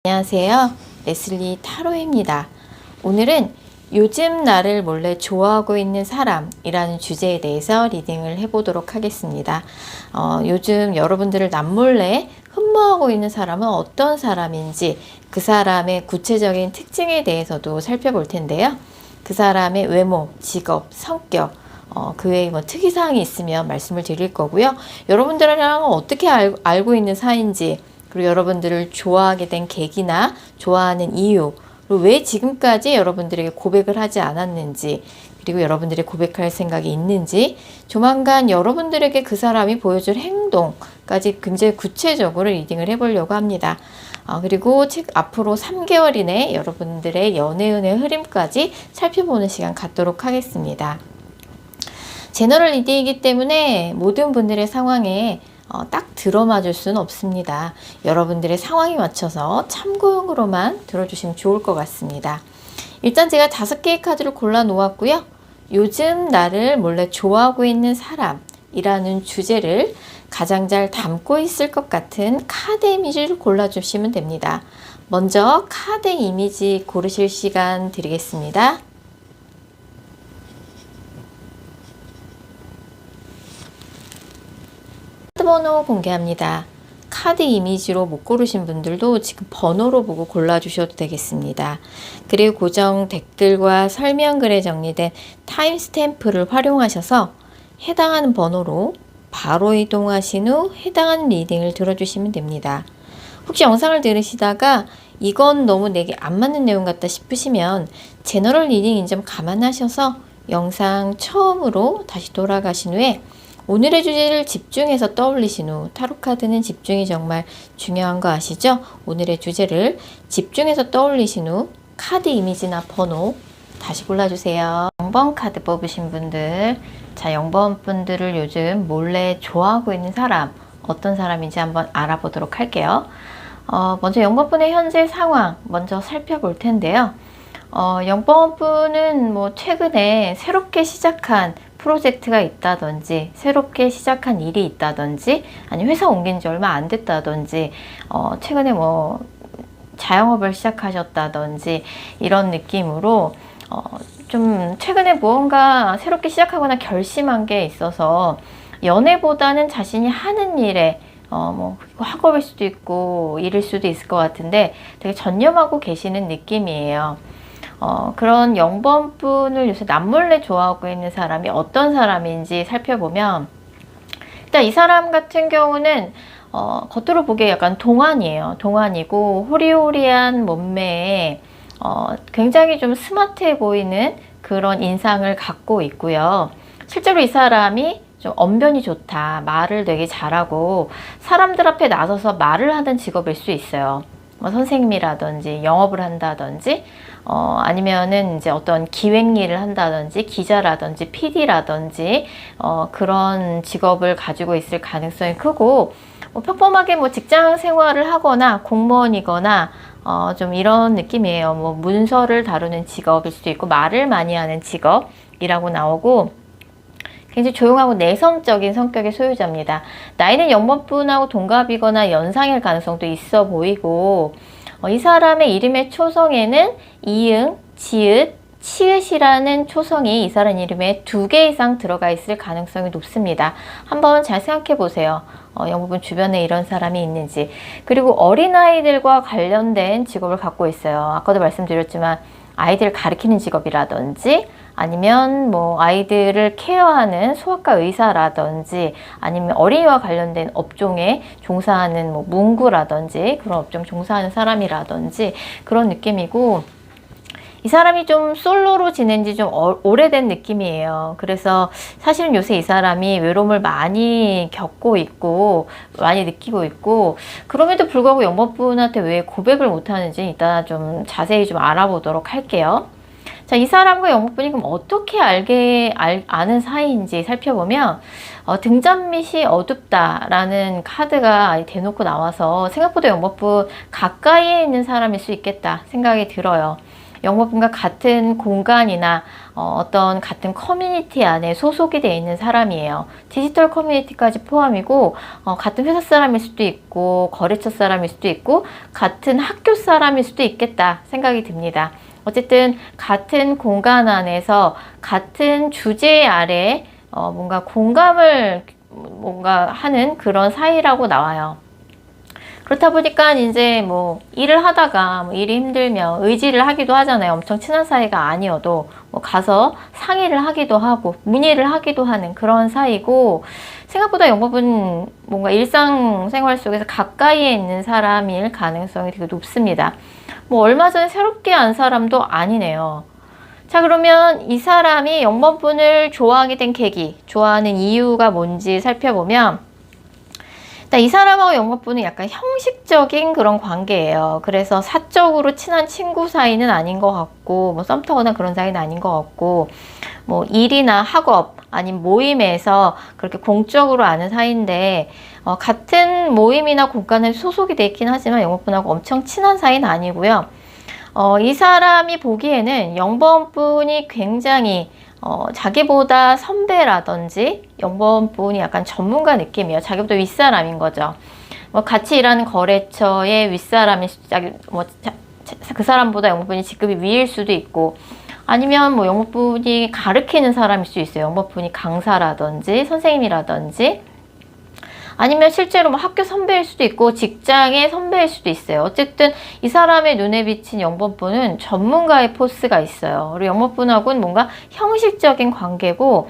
안녕하세요. 레슬리 타로입니다. 오늘은 요즘 나를 몰래 좋아하고 있는 사람이라는 주제에 대해서 리딩을 해보도록 하겠습니다. 요즘 여러분들을 남몰래 흠모하고 있는 사람은 어떤 사람인지, 그 사람의 구체적인 특징에 대해서도 살펴볼 텐데요. 그 사람의 외모, 직업, 성격, 그 외에 뭐 특이사항이 있으면 말씀을 드릴 거고요. 여러분들이랑 어떻게 알고 있는 사이인지, 그리고 여러분들을 좋아하게 된 계기나 좋아하는 이유, 그리고 왜 지금까지 여러분들에게 고백을 하지 않았는지, 그리고 여러분들이 고백할 생각이 있는지, 조만간 여러분들에게 그 사람이 보여줄 행동까지 굉장히 구체적으로 리딩을 해보려고 합니다. 그리고 앞으로 3개월 이내 여러분들의 연애운의 흐름까지 살펴보는 시간 갖도록 하겠습니다. 제너럴 리딩이기 때문에 모든 분들의 상황에 딱 들어맞을 수는 없습니다. 여러분들의 상황에 맞춰서 참고용으로만 들어주시면 좋을 것 같습니다. 일단 제가 5개의 카드를 골라 놓았고요. 요즘 나를 몰래 좋아하고 있는 사람이라는 주제를 가장 잘 담고 있을 것 같은 카드 이미지를 골라주시면 됩니다. 먼저 카드 이미지 고르실 시간 드리겠습니다. 카드 번호 공개합니다. 카드 이미지로 못 고르신 분들도 지금 번호로 보고 골라주셔도 되겠습니다. 그리고 고정 댓글과 설명글에 정리된 타임스탬프를 활용하셔서 해당하는 번호로 바로 이동하신 후 해당하는 리딩을 들어주시면 됩니다. 혹시 영상을 들으시다가 이건 너무 내게 안 맞는 내용 같다 싶으시면 제너럴 리딩인 점 감안하셔서 영상 처음으로 다시 돌아가신 후에 오늘의 주제를 집중해서 떠올리신 후, 타로카드는 집중이 정말 중요한 거 아시죠? 오늘의 주제를 집중해서 떠올리신 후 카드 이미지나 번호 다시 골라주세요. 0번 카드 뽑으신 분들, 자 0번 분들을 요즘 몰래 좋아하고 있는 사람, 어떤 사람인지 한번 알아보도록 할게요. 먼저 0번 분의 현재 상황 먼저 살펴볼 텐데요. 0번 분은 뭐 최근에 새롭게 시작한 프로젝트가 있다든지, 새롭게 시작한 일이 있다든지, 아니 회사 옮긴 지 얼마 안 됐다든지, 최근에 뭐 자영업을 시작하셨다든지 이런 느낌으로 좀 최근에 무언가 새롭게 시작하거나 결심한 게 있어서 연애보다는 자신이 하는 일에 뭐 학업일 수도 있고 일일 수도 있을 것 같은데 되게 전념하고 계시는 느낌이에요. 그런 0번 분을 요새 남몰래 좋아하고 있는 사람이 어떤 사람인지 살펴보면, 일단 이 사람 같은 경우는 겉으로 보기에 약간 동안이에요. 동안이고 호리호리한 몸매에 굉장히 좀 스마트해 보이는 그런 인상을 갖고 있고요. 실제로 이 사람이 좀 언변이 좋다, 말을 되게 잘하고 사람들 앞에 나서서 말을 하는 직업일 수 있어요. 뭐 선생님이라든지 영업을 한다든지 아니면은 이제 어떤 기획 일을 한다든지 기자라든지 PD라든지 그런 직업을 가지고 있을 가능성이 크고, 뭐 평범하게 뭐 직장 생활을 하거나 공무원이거나 좀 이런 느낌이에요. 뭐 문서를 다루는 직업일 수도 있고 말을 많이 하는 직업이라고 나오고, 굉장히 조용하고 내성적인 성격의 소유자입니다. 나이는 0번 분하고 동갑이거나 연상일 가능성도 있어 보이고, 이 사람의 이름의 초성에는 이응, 지읒, 치읓이라는 초성이 이 사람 이름에 2개 이상 들어가 있을 가능성이 높습니다. 한번 잘 생각해 보세요. 0번 분 주변에 이런 사람이 있는지. 그리고 어린아이들과 관련된 직업을 갖고 있어요. 아까도 말씀드렸지만 아이들을 가르치는 직업이라든지, 아니면 뭐 아이들을 케어하는 소아과 의사라든지, 아니면 어린이와 관련된 업종에 종사하는 뭐 문구라든지 그런 업종 종사하는 사람이라든지 그런 느낌이고, 이 사람이 좀 솔로로 지낸 지 좀 오래된 느낌이에요. 그래서 사실은 요새 이 사람이 외로움을 많이 겪고 있고 많이 느끼고 있고, 그럼에도 불구하고 0번 분한테 왜 고백을 못하는지 이따 좀 자세히 좀 알아보도록 할게요. 자, 이 사람과 0번 분이 그럼 어떻게 아는 사이인지 살펴보면, 등잔빛이 어둡다라는 카드가 대놓고 나와서 생각보다 0번 분 가까이에 있는 사람일 수 있겠다 생각이 들어요. 영법분과 같은 공간이나 어떤 같은 커뮤니티 안에 소속이 되어 있는 사람이에요. 디지털 커뮤니티까지 포함이고 같은 회사 사람일 수도 있고 거래처 사람일 수도 있고 같은 학교 사람일 수도 있겠다 생각이 듭니다. 어쨌든 같은 공간 안에서 같은 주제 아래 뭔가 공감을 뭔가 하는 그런 사이라고 나와요. 그렇다 보니까 이제 뭐 일을 하다가 뭐 일이 힘들면 의지를 하기도 하잖아요. 엄청 친한 사이가 아니어도 뭐 가서 상의를 하기도 하고 문의를 하기도 하는 그런 사이고, 생각보다 영법은 뭔가 일상생활 속에서 가까이에 있는 사람일 가능성이 되게 높습니다. 뭐 얼마 전에 새롭게 안 사람도 아니네요. 자, 그러면 이 사람이 영법분을 좋아하게 된 계기, 좋아하는 이유가 뭔지 살펴보면, 이 사람하고 영법분은 약간 형식적인 그런 관계예요. 그래서 사적으로 친한 친구 사이는 아닌 것 같고, 뭐 썸 타거나 그런 사이는 아닌 것 같고, 뭐 일이나 학업 아니면 모임에서 그렇게 공적으로 아는 사이인데, 같은 모임이나 공간에 소속이 돼 있긴 하지만 영법분하고 엄청 친한 사이는 아니고요. 이 사람이 보기에는 영법분이 굉장히 자기보다 선배라든지 영법분이 약간 전문가 느낌이에요. 자기보다 윗사람인 거죠. 뭐 같이 일하는 거래처의 윗사람일 수도, 그 사람보다 영법분이 직급이 위일 수도 있고, 아니면 뭐 영법분이 가르치는 사람일 수 있어요. 영법분이 강사라든지 선생님이라든지, 아니면 실제로 뭐 학교 선배일 수도 있고 직장의 선배일 수도 있어요. 어쨌든 이 사람의 눈에 비친 영법분은 전문가의 포스가 있어요. 그리고 영법분하고는 뭔가 형식적인 관계고,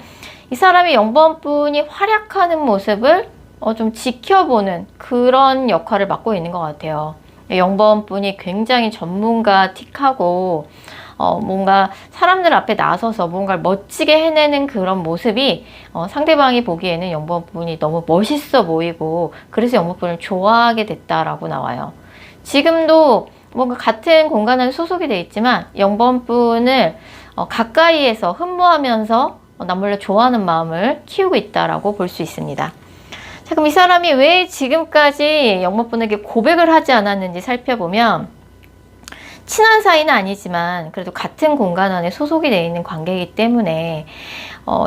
이 사람이 영법분이 활약하는 모습을 좀 지켜보는 그런 역할을 맡고 있는 것 같아요. 영법분이 굉장히 전문가 틱하고 뭔가 사람들 앞에 나서서 뭔가를 멋지게 해내는 그런 모습이 상대방이 보기에는 영법분이 너무 멋있어 보이고, 그래서 영법분을 좋아하게 됐다라고 나와요. 지금도 뭔가 같은 공간 안에 소속이 되어 있지만 영법분을 가까이에서 흠모하면서 남몰래 좋아하는 마음을 키우고 있다라고 볼 수 있습니다. 자, 그럼 이 사람이 왜 지금까지 영법분에게 고백을 하지 않았는지 살펴보면, 친한 사이는 아니지만 그래도 같은 공간 안에 소속이 되어 있는 관계이기 때문에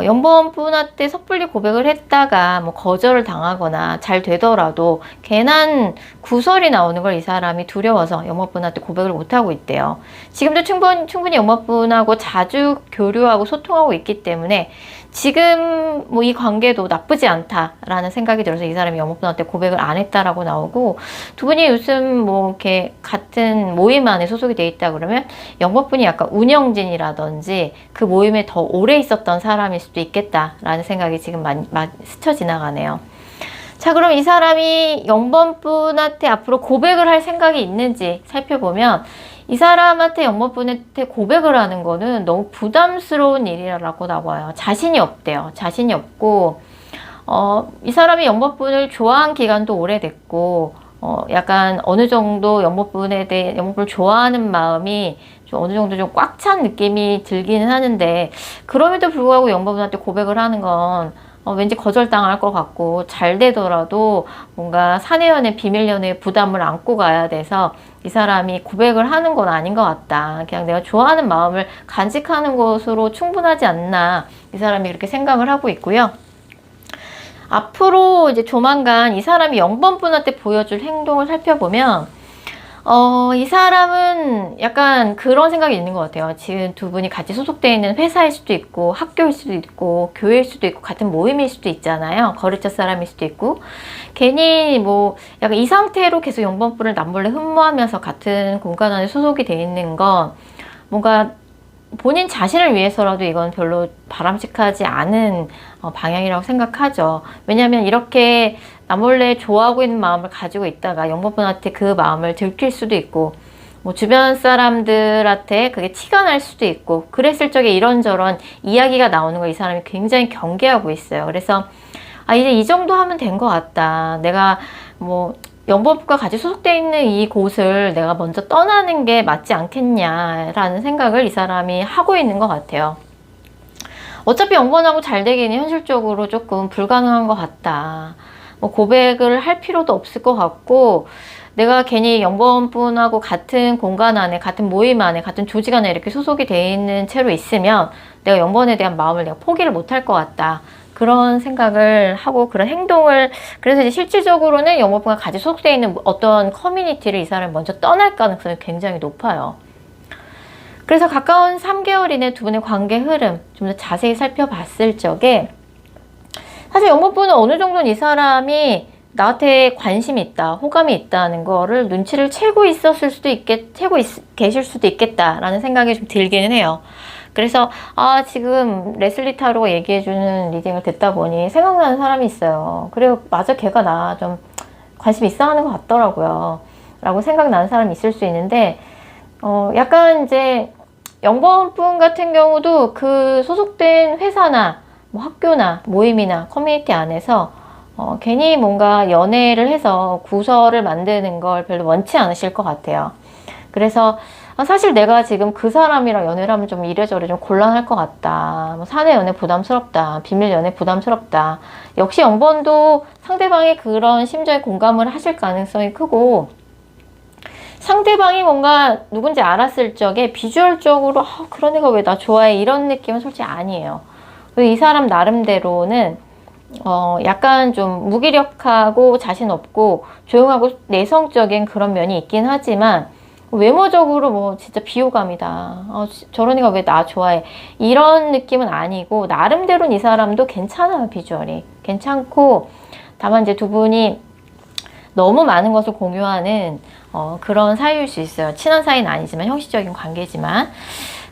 영법분한테 섣불리 고백을 했다가 뭐 거절을 당하거나 잘 되더라도 괜한 구설이 나오는 걸 이 사람이 두려워서 영법분한테 고백을 못하고 있대요. 지금도 충분히 영법분하고 자주 교류하고 소통하고 있기 때문에 지금 뭐 이 관계도 나쁘지 않다라는 생각이 들어서 이 사람이 영법분한테 고백을 안 했다라고 나오고, 두 분이 요즘 뭐 이렇게 같은 모임 안에 소속이 돼 있다 그러면 영법분이 약간 운영진이라든지 그 모임에 더 오래 있었던 사람일 수도 있겠다라는 생각이 지금 스쳐 지나가네요. 자, 그럼 이 사람이 영법분한테 앞으로 고백을 할 생각이 있는지 살펴보면, 이 사람한테 영법분한테 고백을 하는 거는 너무 부담스러운 일이라고 나와요. 자신이 없대요. 자신이 없고, 이 사람이 영법분을 좋아한 기간도 오래됐고, 약간 어느 정도 영법분을 좋아하는 마음이 좀 어느 정도 좀 꽉 찬 느낌이 들기는 하는데, 그럼에도 불구하고 영법분한테 고백을 하는 건 왠지 거절당할 것 같고, 잘 되더라도 뭔가 사내연애, 비밀연애 부담을 안고 가야 돼서 이 사람이 고백을 하는 건 아닌 것 같다. 그냥 내가 좋아하는 마음을 간직하는 것으로 충분하지 않나, 이 사람이 그렇게 생각을 하고 있고요. 앞으로 이제 조만간 이 사람이 영법분한테 보여줄 행동을 살펴보면, 이 사람은 약간 그런 생각이 있는 것 같아요. 지금 두 분이 같이 소속되어 있는 회사일 수도 있고, 학교일 수도 있고, 교회일 수도 있고, 같은 모임일 수도 있잖아요. 거래처 사람일 수도 있고. 괜히 뭐 약간 이 상태로 계속 영법분을 남몰래 흠모하면서 같은 공간 안에 소속이 되어 있는 건 뭔가 본인 자신을 위해서라도 이건 별로 바람직하지 않은 방향이라고 생각하죠. 왜냐하면 이렇게 나몰래 좋아하고 있는 마음을 가지고 있다가 영법분한테 그 마음을 들킬 수도 있고, 뭐 주변 사람들한테 그게 티가 날 수도 있고, 그랬을 적에 이런저런 이야기가 나오는 걸 이 사람이 굉장히 경계하고 있어요. 그래서 이제 이 정도 하면 된 것 같다. 내가 뭐 영법과 같이 소속되어 있는 이 곳을 내가 먼저 떠나는 게 맞지 않겠냐라는 생각을 이 사람이 하고 있는 것 같아요. 어차피 영번하고 잘 되기는 현실적으로 조금 불가능한 것 같다. 뭐 고백을 할 필요도 없을 것 같고, 내가 괜히 연구원분하고 같은 공간 안에, 같은 모임 안에, 같은 조직 안에 이렇게 소속이 돼 있는 채로 있으면 내가 연구원에 대한 마음을 내가 포기를 못할 것 같다. 그런 생각을 하고 그런 행동을, 그래서 이제 실질적으로는 연구원과 같이 소속되어 있는 어떤 커뮤니티를 이 사람이 먼저 떠날 가능성이 굉장히 높아요. 그래서 가까운 3개월 이내 두 분의 관계 흐름 좀 더 자세히 살펴봤을 적에 사실 연구원은 어느 정도는 이 사람이 나한테 관심이 있다, 호감이 있다는 거를 눈치를 채고 있었을 수도 계실 수도 있겠다라는 생각이 좀 들기는 해요. 그래서 지금 레슬리 타로가 얘기해주는 리딩을 듣다 보니 생각나는 사람이 있어요. 그리고 맞아, 걔가 나 좀 관심 있어 하는 것 같더라고요. 라고 생각나는 사람이 있을 수 있는데 약간 이제 연구원분 같은 경우도 그 소속된 회사나 뭐 학교나 모임이나 커뮤니티 안에서 괜히 뭔가 연애를 해서 구설을 만드는 걸 별로 원치 않으실 것 같아요. 그래서 사실 내가 지금 그 사람이랑 연애를 하면 좀 이래저래 좀 곤란할 것 같다. 뭐 사내 연애 부담스럽다. 비밀 연애 부담스럽다. 역시 연구원도 상대방의 그런 심정에 공감을 하실 가능성이 크고, 상대방이 뭔가 누군지 알았을 적에 비주얼적으로 그런 애가 왜 나 좋아해 이런 느낌은 솔직히 아니에요. 이 사람 나름대로는 약간 좀 무기력하고 자신 없고 조용하고 내성적인 그런 면이 있긴 하지만 외모적으로 뭐 진짜 비호감이다. 저런 애가 왜 나 좋아해 이런 느낌은 아니고, 나름대로는 이 사람도 괜찮아요. 비주얼이 괜찮고, 다만 이제 두 분이 너무 많은 것을 공유하는 그런 사이일 수 있어요. 친한 사이는 아니지만 형식적인 관계지만.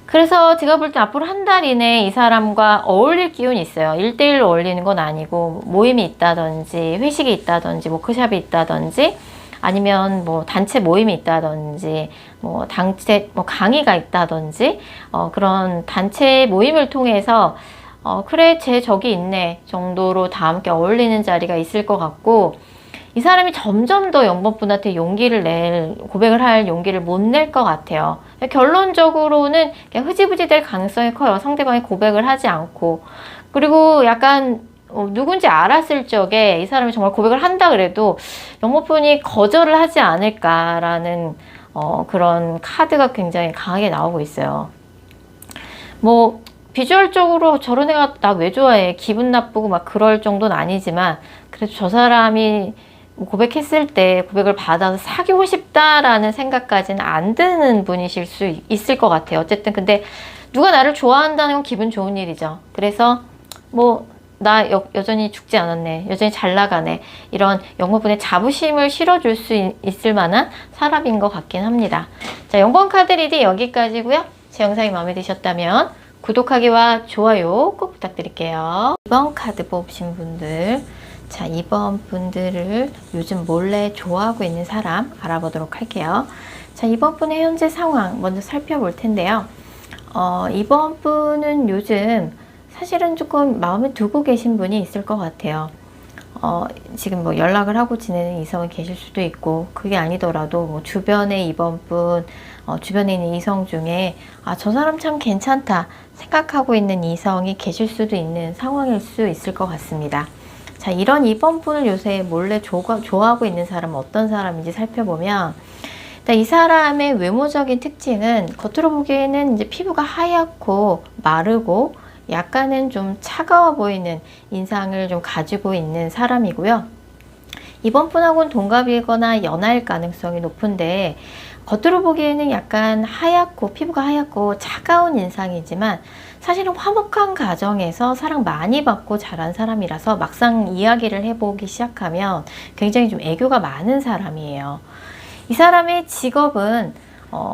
그래서 제가 볼 때 앞으로 한 달 이내에 이 사람과 어울릴 기운이 있어요. 1대1로 어울리는 건 아니고 모임이 있다든지 회식이 있다든지 워크숍이 있다든지 아니면 뭐 단체 모임이 있다든지 뭐 단체 뭐 강의가 있다든지 그런 단체 모임을 통해서 그래 쟤 저기 있네 정도로 다 함께 어울리는 자리가 있을 것 같고, 이 사람이 점점 더 연구원분한테 고백을 할 용기를 못 낼 것 같아요. 결론적으로는 그냥 흐지부지 될 가능성이 커요. 상대방이 고백을 하지 않고. 그리고 약간 누군지 알았을 적에 이 사람이 정말 고백을 한다 그래도 연구원분이 거절을 하지 않을까라는 그런 카드가 굉장히 강하게 나오고 있어요. 뭐 비주얼적으로 저런 애가 나 왜 좋아해 기분 나쁘고 막 그럴 정도는 아니지만, 그래도 저 사람이 고백했을 때 고백을 받아서 사귀고 싶다라는 생각까지는 안 드는 분이실 수 있을 것 같아요. 어쨌든 근데 누가 나를 좋아한다는 건 기분 좋은 일이죠. 그래서 뭐 나 여전히 죽지 않았네, 여전히 잘 나가네, 이런 연구원분의 자부심을 실어줄 수 있을 만한 사람인 것 같긴 합니다. 자, 연구원 카드 리딩 여기까지고요. 제 영상이 마음에 드셨다면 구독하기와 좋아요 꼭 부탁드릴게요. 이번 카드 뽑으신 분들, 자, 이번 분들을 요즘 몰래 좋아하고 있는 사람 알아보도록 할게요. 자, 이번 분의 현재 상황 먼저 살펴볼 텐데요. 이번 분은 요즘 사실은 조금 마음에 두고 계신 분이 있을 것 같아요. 지금 뭐 연락을 하고 지내는 이성이 계실 수도 있고, 그게 아니더라도 뭐 주변에 이번 분, 주변에 있는 이성 중에 저 사람 참 괜찮다 생각하고 있는 이성이 계실 수도 있는 상황일 수 있을 것 같습니다. 자, 이런 이번 분을 요새 몰래 좋아하고 있는 사람은 어떤 사람인지 살펴보면, 이 사람의 외모적인 특징은 겉으로 보기에는 이제 피부가 하얗고 마르고 약간은 좀 차가워 보이는 인상을 좀 가지고 있는 사람이고요. 이번 분하고는 동갑이거나 연하일 가능성이 높은데, 겉으로 보기에는 약간 하얗고 피부가 하얗고 차가운 인상이지만 사실은 화목한 가정에서 사랑 많이 받고 자란 사람이라서 막상 이야기를 해보기 시작하면 굉장히 좀 애교가 많은 사람이에요. 이 사람의 직업은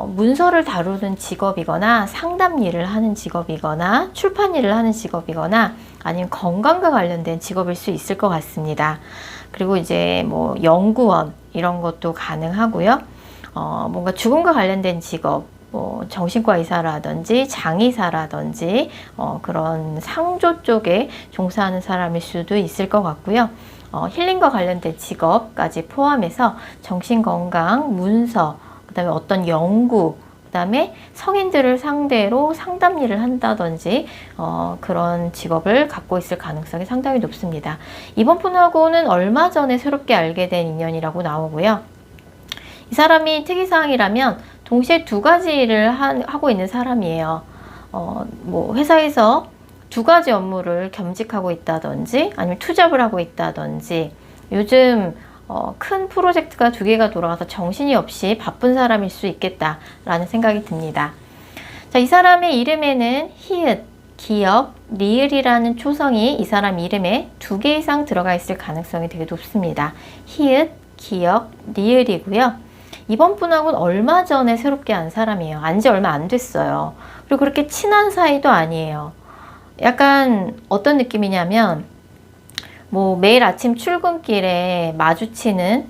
문서를 다루는 직업이거나 상담 일을 하는 직업이거나 출판 일을 하는 직업이거나 아니면 건강과 관련된 직업일 수 있을 것 같습니다. 그리고 이제 뭐 연구원 이런 것도 가능하고요. 뭔가 죽음과 관련된 직업, 뭐 정신과 의사라든지 장의사라든지 그런 상조 쪽에 종사하는 사람일 수도 있을 것 같고요. 힐링과 관련된 직업까지 포함해서 정신건강, 문서, 그 다음에 어떤 연구, 그 다음에 성인들을 상대로 상담 일을 한다든지 그런 직업을 갖고 있을 가능성이 상당히 높습니다. 이번 분하고는 얼마 전에 새롭게 알게 된 인연이라고 나오고요. 이 사람이 특이사항이라면 동시에 두 가지 일을 하고 있는 사람이에요. 뭐 회사에서 두 가지 업무를 겸직하고 있다든지 아니면 투잡을 하고 있다든지 요즘 큰 프로젝트가 두 개가 돌아가서 정신이 없이 바쁜 사람일 수 있겠다라는 생각이 듭니다. 자, 이 사람의 이름에는 히읗, 기역, 리을이라는 초성이 이 사람 이름에 두 개 이상 들어가 있을 가능성이 되게 높습니다. 히읗, 기역, 리을이고요. 이번 분하고는 얼마 전에 새롭게 안 사람이에요. 안지 얼마 안 됐어요. 그리고 그렇게 친한 사이도 아니에요. 약간 어떤 느낌이냐면 뭐 매일 아침 출근길에 마주치는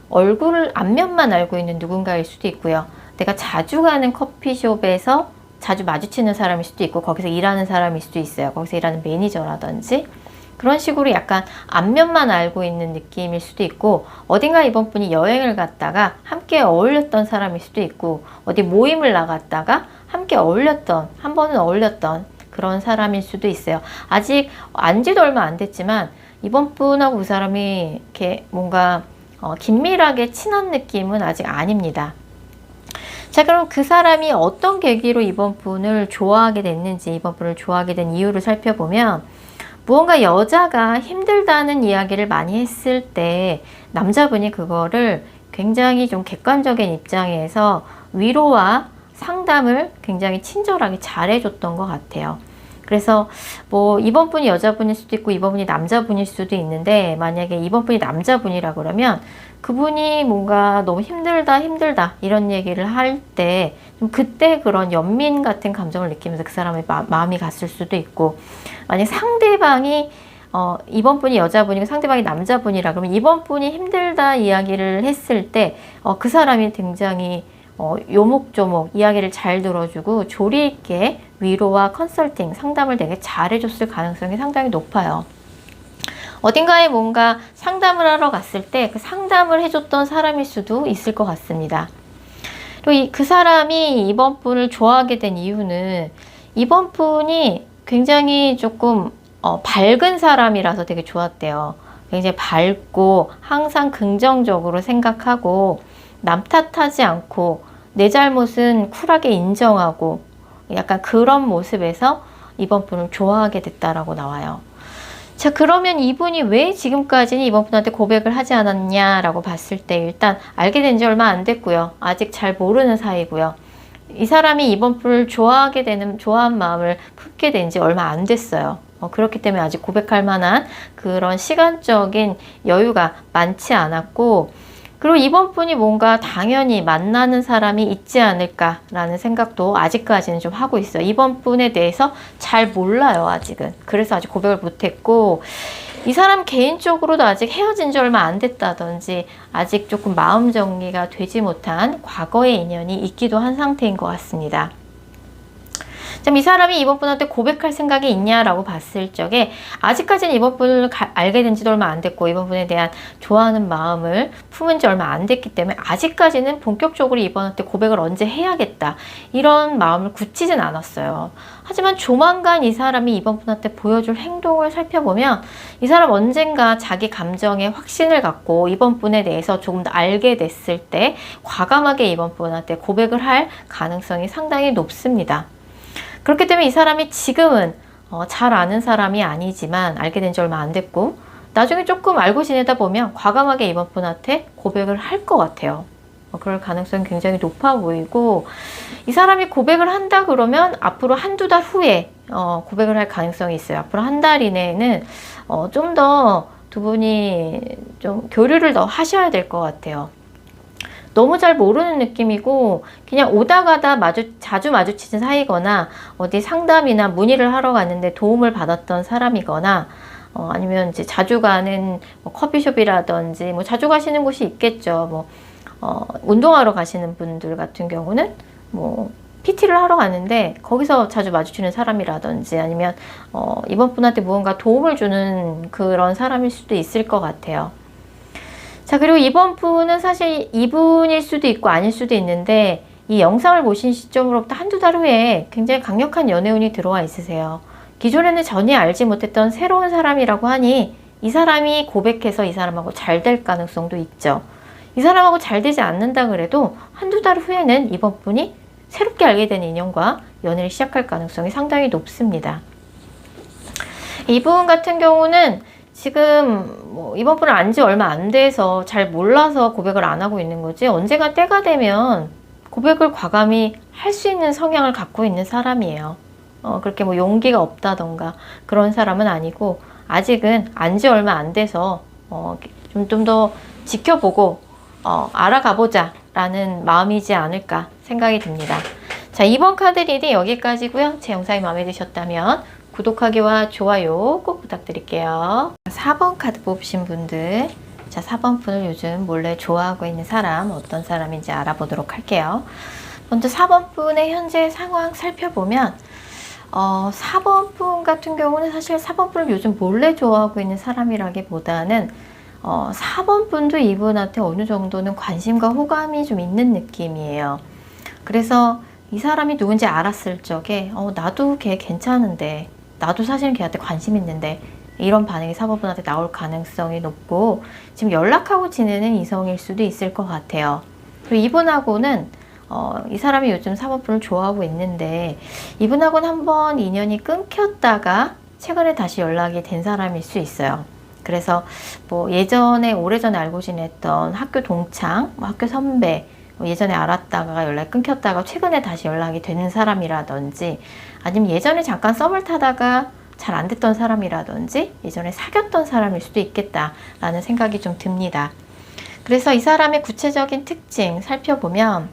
얼굴 앞면만 알고 있는 누군가일 수도 있고요. 내가 자주 가는 커피숍에서 자주 마주치는 사람일 수도 있고 거기서 일하는 사람일 수도 있어요. 거기서 일하는 매니저라든지 그런 식으로 약간 앞면만 알고 있는 느낌일 수도 있고 어딘가 이번 분이 여행을 갔다가 함께 어울렸던 사람일 수도 있고 어디 모임을 나갔다가 함께 한 번은 어울렸던 그런 사람일 수도 있어요. 아직 안지도 얼마 안 됐지만 이번 분하고 그 사람이 이렇게 뭔가 긴밀하게 친한 느낌은 아직 아닙니다. 자, 그럼 그 사람이 어떤 계기로 이번 분을 좋아하게 됐는지, 이번 분을 좋아하게 된 이유를 살펴보면 무언가 여자가 힘들다는 이야기를 많이 했을 때 남자분이 그거를 굉장히 좀 객관적인 입장에서 위로와 상담을 굉장히 친절하게 잘해줬던 것 같아요. 그래서 뭐 이번 분이 여자분일 수도 있고 이번 분이 남자분일 수도 있는데 만약에 이번 분이 남자분이라 그러면 그분이 뭔가 너무 힘들다 이런 얘기를 할 때 좀 그때 그런 연민 같은 감정을 느끼면서 그 사람의 마음이 갔을 수도 있고 만약 상대방이 이번 분이 여자분이고 상대방이 남자분이라 그러면 이번 분이 힘들다 이야기를 했을 때 그 사람이 굉장히 요목조목 이야기를 잘 들어주고 조리 있게 위로와 컨설팅, 상담을 되게 잘해줬을 가능성이 상당히 높아요. 어딘가에 뭔가 상담을 하러 갔을 때 그 상담을 해줬던 사람일 수도 있을 것 같습니다. 그리고 그 사람이 이번 분을 좋아하게 된 이유는 이번 분이 굉장히 조금 밝은 사람이라서 되게 좋았대요. 굉장히 밝고 항상 긍정적으로 생각하고 남 탓하지 않고 내 잘못은 쿨하게 인정하고 약간 그런 모습에서 이번 분을 좋아하게 됐다라고 나와요. 자, 그러면 이분이 왜 지금까지는 이번 분한테 고백을 하지 않았냐라고 봤을 때 일단 알게 된 지 얼마 안 됐고요. 아직 잘 모르는 사이고요. 이 사람이 이번 분을 좋아한 마음을 품게 된 지 얼마 안 됐어요. 그렇기 때문에 아직 고백할 만한 그런 시간적인 여유가 많지 않았고 그리고 이번 분이 뭔가 당연히 만나는 사람이 있지 않을까라는 생각도 아직까지는 좀 하고 있어요. 이번 분에 대해서 잘 몰라요, 아직은. 그래서 아직 고백을 못했고 이 사람 개인적으로도 아직 헤어진 지 얼마 안 됐다든지 아직 조금 마음 정리가 되지 못한 과거의 인연이 있기도 한 상태인 것 같습니다. 이 사람이 이번 분한테 고백할 생각이 있냐라고 봤을 적에 아직까지는 이번 분을 알게 된 지도 얼마 안 됐고 이번 분에 대한 좋아하는 마음을 품은 지 얼마 안 됐기 때문에 아직까지는 본격적으로 이번한테 고백을 언제 해야겠다 이런 마음을 굳히진 않았어요. 하지만 조만간 이 사람이 이번 분한테 보여줄 행동을 살펴보면 이 사람 언젠가 자기 감정에 확신을 갖고 이번 분에 대해서 조금 더 알게 됐을 때 과감하게 이번 분한테 고백을 할 가능성이 상당히 높습니다. 그렇기 때문에 이 사람이 지금은 잘 아는 사람이 아니지만 알게 된 지 얼마 안 됐고 나중에 조금 알고 지내다 보면 과감하게 이번 분한테 고백을 할 것 같아요. 그럴 가능성이 굉장히 높아 보이고 이 사람이 고백을 한다 그러면 앞으로 한두 달 후에 고백을 할 가능성이 있어요. 앞으로 한 달 이내에는 좀 더 두 분이 좀 교류를 더 하셔야 될 것 같아요. 너무 잘 모르는 느낌이고 그냥 오다 가다 자주 마주치는 사이거나 어디 상담이나 문의를 하러 갔는데 도움을 받았던 사람이거나 아니면 이제 자주 가는 커피숍이라든지 자주 가시는 곳이 있겠죠. 운동하러 가시는 분들 같은 경우는 PT를 하러 가는데 거기서 자주 마주치는 사람이라든지 아니면 이번 분한테 무언가 도움을 주는 그런 사람일 수도 있을 것 같아요. 자, 그리고 이번 분은 사실 이분일 수도 있고 아닐 수도 있는데 이 영상을 보신 시점으로부터 한두 달 후에 굉장히 강력한 연애운이 들어와 있으세요. 기존에는 전혀 알지 못했던 새로운 사람이라고 하니 이 사람이 고백해서 이 사람하고 잘 될 가능성도 있죠. 이 사람하고 잘 되지 않는다 그래도 한두 달 후에는 이번 분이 새롭게 알게 된 인연과 연애를 시작할 가능성이 상당히 높습니다. 이분 같은 경우는 지금 뭐 이번 분은 안 지 얼마 안 돼서 잘 몰라서 고백을 안 하고 있는 거지, 언젠가 때가 되면 고백을 과감히 할 수 있는 성향을 갖고 있는 사람이에요. 그렇게 뭐 용기가 없다던가 그런 사람은 아니고, 아직은 안 지 얼마 안 돼서 좀 더 지켜보고 알아가보자 라는 마음이지 않을까 생각이 듭니다. 자, 이번 카드 리딩 여기까지고요. 제 영상이 마음에 드셨다면 구독하기와 좋아요 꼭 부탁드릴게요. 4번 카드 뽑으신 분들, 자, 4번 분을 요즘 몰래 좋아하고 있는 사람 어떤 사람인지 알아보도록 할게요. 먼저 4번 분의 현재 상황 살펴보면 4번 분 같은 경우는 사실 4번 분을 요즘 몰래 좋아하고 있는 사람이라기보다는 4번 분도 이분한테 어느 정도는 관심과 호감이 좀 있는 느낌이에요. 그래서 이 사람이 누군지 알았을 적에 나도 걔 괜찮은데, 나도 사실은 걔한테 관심 있는데, 이런 반응이 4번 분한테 나올 가능성이 높고, 지금 연락하고 지내는 이성일 수도 있을 것 같아요. 그리고 이분하고는 이 사람이 요즘 4번 분을 좋아하고 있는데, 이분하고는 한번 인연이 끊겼다가 최근에 다시 연락이 된 사람일 수 있어요. 그래서 뭐 예전에 오래전에 알고 지냈던 학교 동창, 학교 선배, 예전에 알았다가 연락이 끊겼다가 최근에 다시 연락이 되는 사람이라든지, 아니면 예전에 잠깐 썸을 타다가 잘 안 됐던 사람이라든지, 예전에 사귀었던 사람일 수도 있겠다라는 생각이 좀 듭니다. 그래서 이 사람의 구체적인 특징 살펴보면,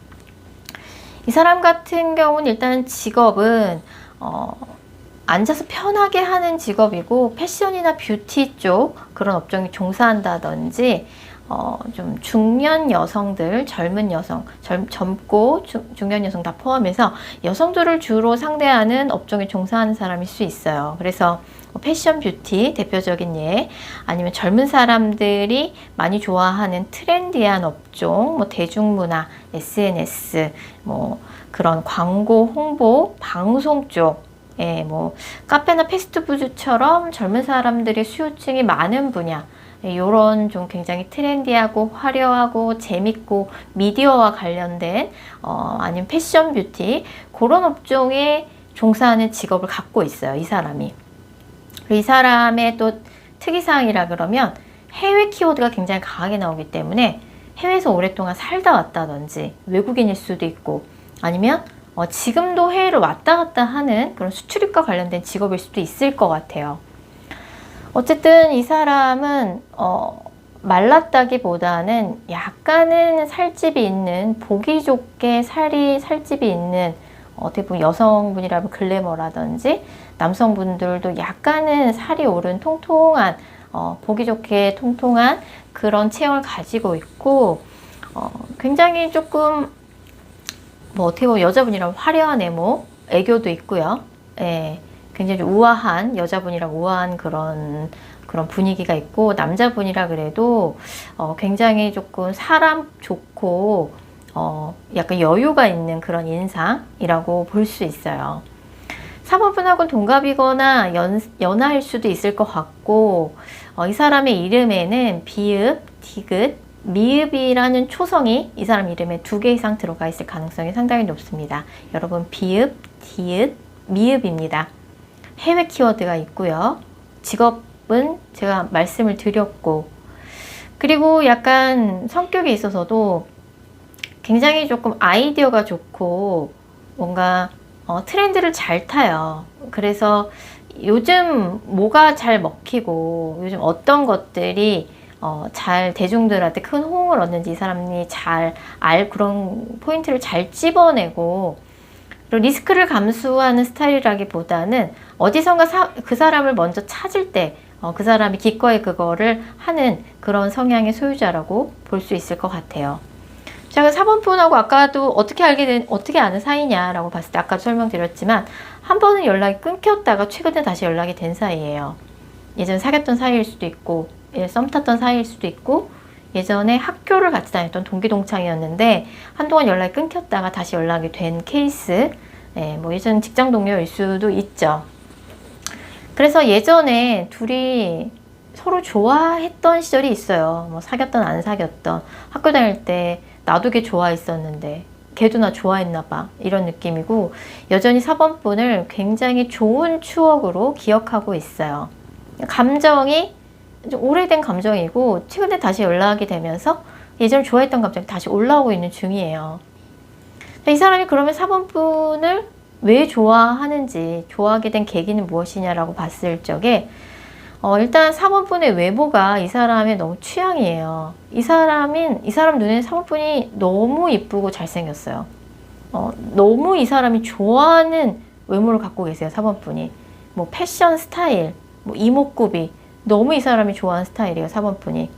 이 사람 같은 경우는 일단 직업은 앉아서 편하게 하는 직업이고, 패션이나 뷰티 쪽 그런 업종에 종사한다든지, 좀 중년 여성들, 젊은 여성, 젊고 중년 여성 다 포함해서 여성들을 주로 상대하는 업종에 종사하는 사람일 수 있어요. 그래서 패션 뷰티 대표적인 예, 아니면 젊은 사람들이 많이 좋아하는 트렌디한 업종, 뭐 대중문화, SNS, 뭐 그런 광고, 홍보, 방송 쪽, 예, 뭐 카페나 패스트푸드처럼 젊은 사람들의 수요층이 많은 분야, 이런 좀 굉장히 트렌디하고 화려하고 재밌고 미디어와 관련된 아니면 패션 뷰티 그런 업종에 종사하는 직업을 갖고 있어요, 이 사람이. 그리고 이 사람의 또 특이사항이라 그러면 해외 키워드가 굉장히 강하게 나오기 때문에 해외에서 오랫동안 살다 왔다든지, 외국인일 수도 있고, 아니면 지금도 해외를 왔다 갔다 하는 그런 수출입과 관련된 직업일 수도 있을 것 같아요. 어쨌든 이 사람은 말랐다기보다는 약간은 살집이 있는, 보기 좋게 살집이 있는, 어떻게 보면 여성분이라면 글래머라든지, 남성분들도 약간은 살이 오른 통통한, 보기 좋게 통통한 그런 체형을 가지고 있고, 굉장히 조금 뭐 어떻게 보면 여자분이라면 화려한 외모, 애교도 있고요. 예. 굉장히 우아한, 여자분이랑 우아한 그런 분위기가 있고, 남자분이라 그래도 굉장히 조금 사람 좋고 약간 여유가 있는 그런 인상이라고 볼 수 있어요. 4번 분하고는 동갑이거나 연하일 수도 있을 것 같고, 이 사람의 이름에는 비읍, 디귿, 미읍이라는 초성이 이 사람 이름에 2개 이상 들어가 있을 가능성이 상당히 높습니다. 여러분, 비읍, 디귿, 미읍입니다. 해외 키워드가 있고요. 직업은 제가 말씀을 드렸고, 그리고 약간 성격에 있어서도 굉장히 조금 아이디어가 좋고 뭔가 트렌드를 잘 타요. 그래서 요즘 뭐가 잘 먹히고 요즘 어떤 것들이 잘 대중들한테 큰 호응을 얻는지 이 사람이 잘 그런 포인트를 잘 찝어내고, 그리고 리스크를 감수하는 스타일이라기보다는 어디선가 그 사람을 먼저 찾을 때 그 사람이 기꺼이 그거를 하는 그런 성향의 소유자라고 볼 수 있을 것 같아요. 제가 4번 분하고 아까도 어떻게 아는 사이냐라고 봤을 때 아까 설명드렸지만, 한 번은 연락이 끊겼다가 최근에 다시 연락이 된 사이예요. 예전에 사귀었던 사이일 수도 있고, 썸 탔던 사이일 수도 있고, 예전에 학교를 같이 다녔던 동기 동창이었는데 한동안 연락이 끊겼다가 다시 연락이 된 케이스, 뭐 예전 직장 동료일 수도 있죠. 그래서 예전에 둘이 서로 좋아했던 시절이 있어요. 뭐 사귀었던 안 사귀었던, 학교 다닐 때 나도 걔 좋아했었는데 걔도 나 좋아했나 봐, 이런 느낌이고, 여전히 4번분을 굉장히 좋은 추억으로 기억하고 있어요. 감정이 좀 오래된 감정이고 최근에 다시 연락이 되면서 예전에 좋아했던 감정이 다시 올라오고 있는 중이에요. 이 사람이 그러면 4번분을 왜 좋아하는지, 좋아하게 된 계기는 무엇이냐라고 봤을 적에 일단 4번분의 외모가 이 사람의 너무 취향이에요. 이 사람 눈에는 4번분이 너무 이쁘고 잘생겼어요. 너무 이 사람이 좋아하는 외모를 갖고 계세요. 4번분이 뭐 패션 스타일, 뭐 이목구비, 너무 이 사람이 좋아하는 스타일이에요. 4번분이.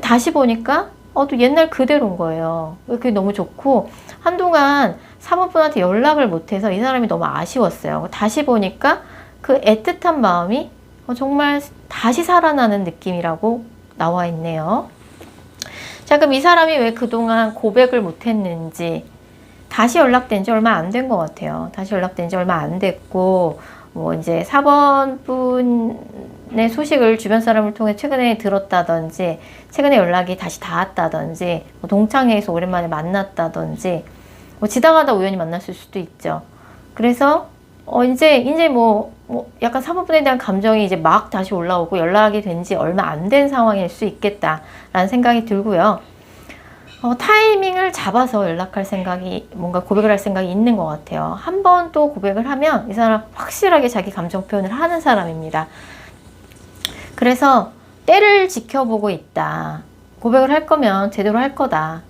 다시 보니까 또 옛날 그대로인 거예요. 그게 너무 좋고, 한동안 4번분한테 연락을 못해서 이 사람이 너무 아쉬웠어요. 다시 보니까 그 애틋한 마음이 정말 다시 살아나는 느낌이라고 나와 있네요. 자, 그럼 이 사람이 왜 그동안 고백을 못했는지, 다시 연락된 지 얼마 안 된 것 같아요. 다시 연락된 지 얼마 안 됐고, 뭐 이제 4번분의 소식을 주변 사람을 통해 최근에 들었다든지, 최근에 연락이 다시 닿았다든지, 뭐 동창회에서 오랜만에 만났다든지, 뭐 지나가다 우연히 만났을 수도 있죠. 그래서 이제 뭐 약간 4번분에 대한 감정이 이제 막 다시 올라오고 연락이 된 지 얼마 안 된 상황일 수 있겠다라는 생각이 들고요. 타이밍을 잡아서 연락할 생각이, 뭔가 고백을 할 생각이 있는 것 같아요. 한 번 또 고백을 하면 이 사람 확실하게 자기 감정 표현을 하는 사람입니다. 그래서 때를 지켜보고 있다. 고백을 할 거면 제대로 할 거다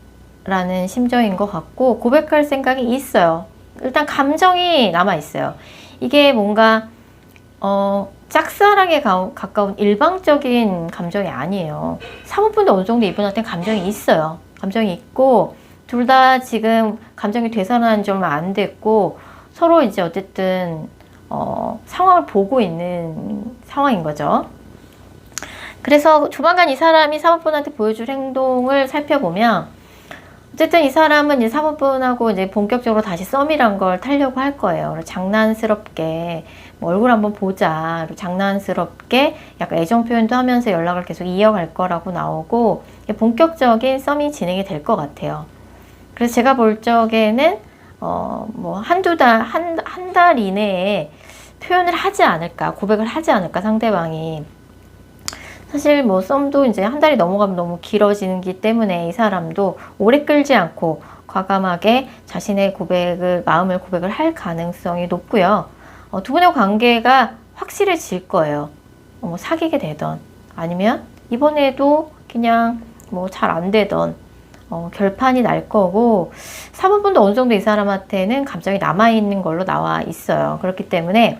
라는 심정인 것 같고, 고백할 생각이 있어요. 일단 감정이 남아있어요. 이게 뭔가 짝사랑에 가까운 일방적인 감정이 아니에요. 4번분도 어느 정도 이분한테 감정이 있어요. 감정이 있고, 둘 다 지금 감정이 되살아난 지 얼마 안 됐고, 서로 이제 어쨌든 상황을 보고 있는 상황인 거죠. 그래서 조만간 이 사람이 4번분한테 보여줄 행동을 살펴보면, 어쨌든 이 사람은 이제 4번분하고 이제 본격적으로 다시 썸이란 걸 타려고 할 거예요. 장난스럽게 뭐 얼굴 한번 보자, 장난스럽게 약간 애정 표현도 하면서 연락을 계속 이어갈 거라고 나오고, 본격적인 썸이 진행이 될 것 같아요. 그래서 제가 볼 적에는 뭐 한 달 이내에 표현을 하지 않을까, 고백을 하지 않을까, 상대방이. 사실 뭐 썸도 이제 한 달이 넘어가면 너무 길어지기 때문에 이 사람도 오래 끌지 않고 과감하게 자신의 마음을 고백을 할 가능성이 높고요. 두 분의 관계가 확실해질 거예요. 뭐 사귀게 되던, 아니면 이번에도 그냥 뭐 잘 안 되던 결판이 날 거고, 4번분도 어느 정도 이 사람한테는 감정이 남아있는 걸로 나와 있어요. 그렇기 때문에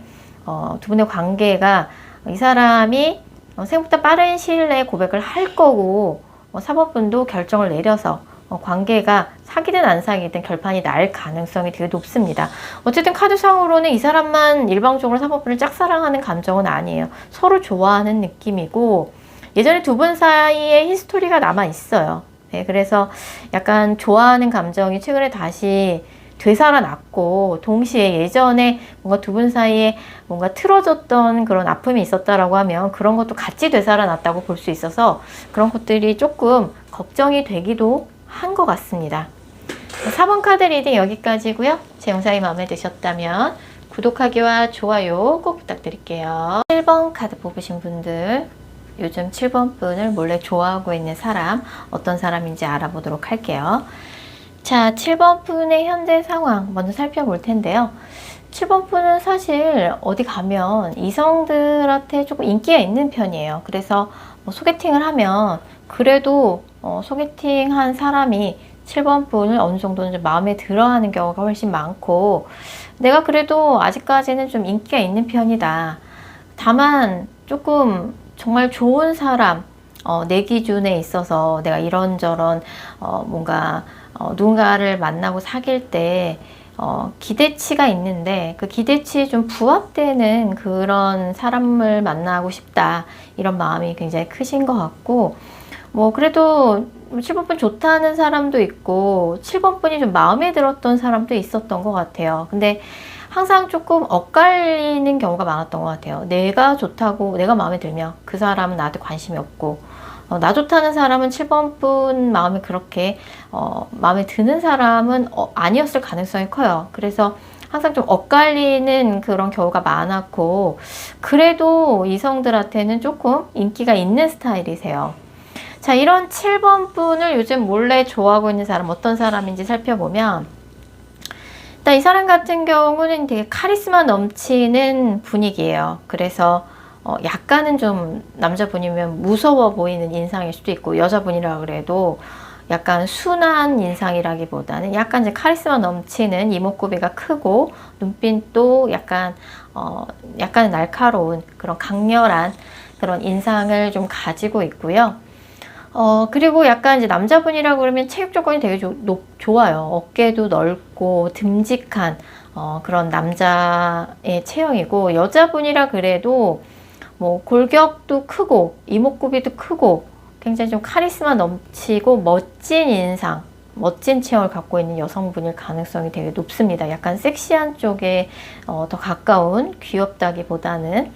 두 분의 관계가, 이 사람이 생각보다 빠른 시일 내에 고백을 할 거고, 4번분도 결정을 내려서 관계가 사귀든 안 사귀든 결판이 날 가능성이 되게 높습니다. 어쨌든 카드상으로는 이 사람만 일방적으로 4번분을 짝사랑하는 감정은 아니에요. 서로 좋아하는 느낌이고, 예전에 두 분 사이에 히스토리가 남아 있어요. 네, 그래서 약간 좋아하는 감정이 최근에 다시 되살아났고, 동시에 예전에 뭔가 두 분 사이에 뭔가 틀어졌던 그런 아픔이 있었다라고 하면 그런 것도 같이 되살아났다고 볼 수 있어서 그런 것들이 조금 걱정이 되기도 한 것 같습니다. 4번 카드 리딩 여기까지고요. 제 영상이 마음에 드셨다면 구독하기와 좋아요 꼭 부탁드릴게요. 7번 카드 뽑으신 분들, 요즘 7번분을 몰래 좋아하고 있는 사람, 어떤 사람인지 알아보도록 할게요. 자, 7번분의 현재 상황 먼저 살펴볼 텐데요. 7번분은 사실 어디 가면 이성들한테 조금 인기가 있는 편이에요. 그래서 뭐 소개팅을 하면 그래도 소개팅한 사람이 7번분을 어느 정도는 좀 마음에 들어하는 경우가 훨씬 많고, 내가 그래도 아직까지는 좀 인기가 있는 편이다. 다만 조금 정말 좋은 사람, 내 기준에 있어서 내가 이런저런 뭔가 누군가를 만나고 사귈 때 기대치가 있는데, 그 기대치에 좀 부합되는 그런 사람을 만나고 싶다, 이런 마음이 굉장히 크신 것 같고, 뭐 그래도 7번분 좋다는 사람도 있고 7번분이 좀 마음에 들었던 사람도 있었던 것 같아요. 근데 항상 조금 엇갈리는 경우가 많았던 것 같아요. 내가 좋다고, 내가 마음에 들면 그 사람은 나한테 관심이 없고, 나 좋다는 사람은 7번 분 마음에 그렇게 마음에 드는 사람은 아니었을 가능성이 커요. 그래서 항상 좀 엇갈리는 그런 경우가 많았고, 그래도 이성들한테는 조금 인기가 있는 스타일이세요. 자, 이런 7번 분을 요즘 몰래 좋아하고 있는 사람 어떤 사람인지 살펴보면, 일단 이 사람 같은 경우는 되게 카리스마 넘치는 분위기예요. 그래서 약간은 좀 남자분이면 무서워 보이는 인상일 수도 있고, 여자분이라 그래도 약간 순한 인상이라기보다는 약간 이제 카리스마 넘치는, 이목구비가 크고 눈빛도 약간 약간 날카로운 그런 강렬한 그런 인상을 좀 가지고 있고요. 그리고 약간 이제 남자분이라 그러면 체육 조건이 되게 좋아요. 어깨도 넓고 듬직한 그런 남자의 체형이고, 여자분이라 그래도 뭐 골격도 크고 이목구비도 크고 굉장히 좀 카리스마 넘치고 멋진 인상, 멋진 체형을 갖고 있는 여성분일 가능성이 되게 높습니다. 약간 섹시한 쪽에 더 가까운, 귀엽다기보다는.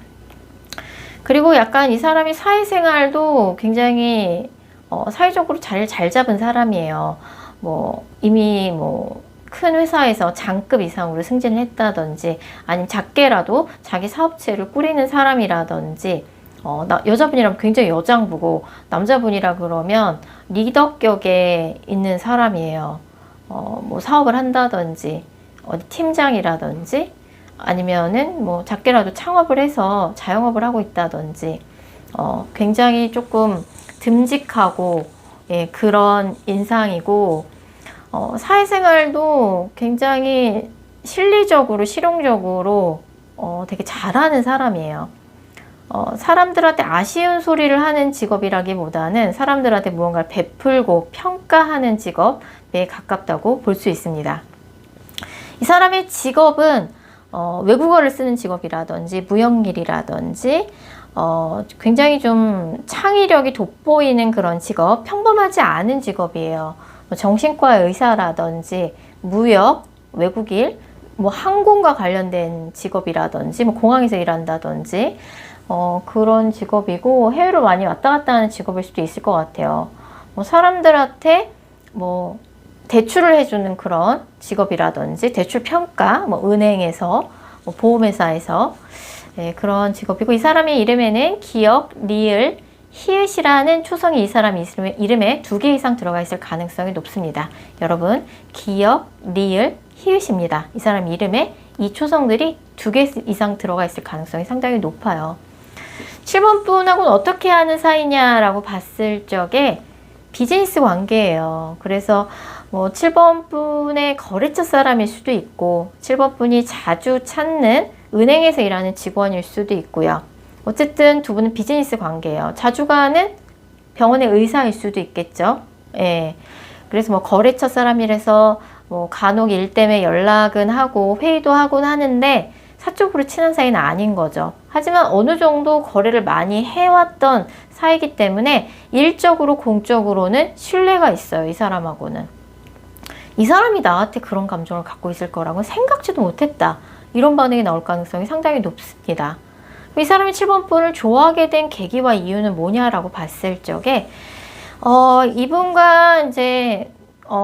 그리고 약간 이 사람이 사회생활도 굉장히 사회적으로 잘 잡은 사람이에요. 뭐 이미 뭐 큰 회사에서 장급 이상으로 승진을 했다든지, 아니면 작게라도 자기 사업체를 꾸리는 사람이라든지, 여자분이라면 굉장히 여장부고, 남자분이라 그러면 리더격에 있는 사람이에요. 뭐 사업을 한다든지, 어디 팀장이라든지, 아니면은 뭐 작게라도 창업을 해서 자영업을 하고 있다든지, 굉장히 조금 듬직하고, 예, 그런 인상이고, 사회생활도 굉장히 실리적으로, 실용적으로 되게 잘하는 사람이에요. 사람들한테 아쉬운 소리를 하는 직업이라기보다는 사람들한테 무언가를 베풀고 평가하는 직업에 가깝다고 볼 수 있습니다. 이 사람의 직업은 외국어를 쓰는 직업이라든지 무역일이라든지 굉장히 좀 창의력이 돋보이는 그런 직업, 평범하지 않은 직업이에요. 정신과 의사라든지 무역, 외국일, 뭐 항공과 관련된 직업이라든지, 뭐 공항에서 일한다든지, 그런 직업이고, 해외로 많이 왔다 갔다 하는 직업일 수도 있을 것 같아요. 뭐 사람들한테 뭐 대출을 해주는 그런 직업이라든지, 대출 평가, 뭐 은행에서, 뭐 보험회사에서, 네, 그런 직업이고, 이 사람의 이름에는 기역, 리을, 히읗이라는 초성이 이 사람 이름에 2개 이상 들어가 있을 가능성이 높습니다. 여러분, 기역, 리을, 히읗입니다. 이 사람 이름에 이 초성들이 2개 이상 들어가 있을 가능성이 상당히 높아요. 7번 분하고는 어떻게 하는 사이냐라고 봤을 적에 비즈니스 관계예요. 그래서 뭐 7번 분의 거래처 사람일 수도 있고, 7번 분이 자주 찾는 은행에서 일하는 직원일 수도 있고요. 어쨌든 두 분은 비즈니스 관계예요. 자주 가는 병원의 의사일 수도 있겠죠. 예. 그래서 뭐 거래처 사람이라서 뭐 간혹 일 때문에 연락은 하고 회의도 하곤 하는데 사적으로 친한 사이는 아닌 거죠. 하지만 어느 정도 거래를 많이 해왔던 사이기 때문에 일적으로 공적으로는 신뢰가 있어요. 이 사람하고는. 이 사람이 나한테 그런 감정을 갖고 있을 거라고는 생각지도 못했다. 이런 반응이 나올 가능성이 상당히 높습니다. 이 사람이 7번 분을 좋아하게 된 계기와 이유는 뭐냐라고 봤을 적에 이분과 이제